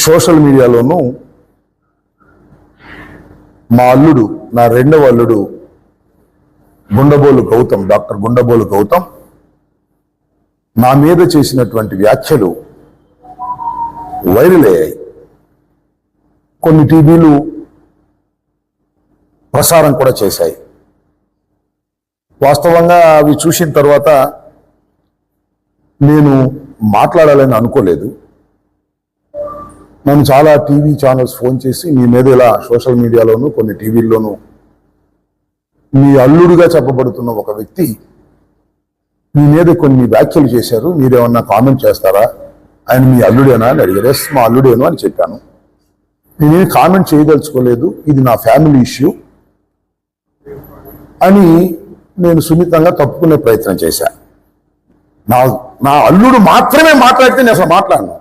Social మీడియాలోనూ మా అల్లుడు, నా రెండవ అల్లుడు గుండబోలు గౌతమ్, డాక్టర్ గుండబోలు గౌతమ్ నా మీద చేసినటువంటి వ్యాఖ్యలు వైరల్ అయ్యాయి. కొన్ని టీవీలు ప్రసారం కూడా చేశాయి. వాస్తవంగా అవి చూసిన తర్వాత నేను మాట్లాడాలని అనుకోలేదు. నన్ను చాలా టీవీ ఛానల్స్ ఫోన్ చేసి మీ మీద ఇలా సోషల్ మీడియాలోనూ కొన్ని టీవీల్లోనూ మీ అల్లుడుగా చెప్పబడుతున్న ఒక వ్యక్తి మీ మీద కొన్ని వ్యాఖ్యలు చేశారు, మీరేమన్నా కామెంట్ చేస్తారా, ఆయన మీ అల్లుడేనా అని అడిగారు. ఎస్, మా అల్లుడేను అని చెప్పాను. నేనేం కామెంట్ చేయదలుచుకోలేదు, ఇది నా ఫ్యామిలీ ఇష్యూ అని నేను సున్నితంగా తప్పుకునే ప్రయత్నం చేశాను. నా అల్లుడు మాత్రమే మాట్లాడితే నేను అసలు మాట్లాడను.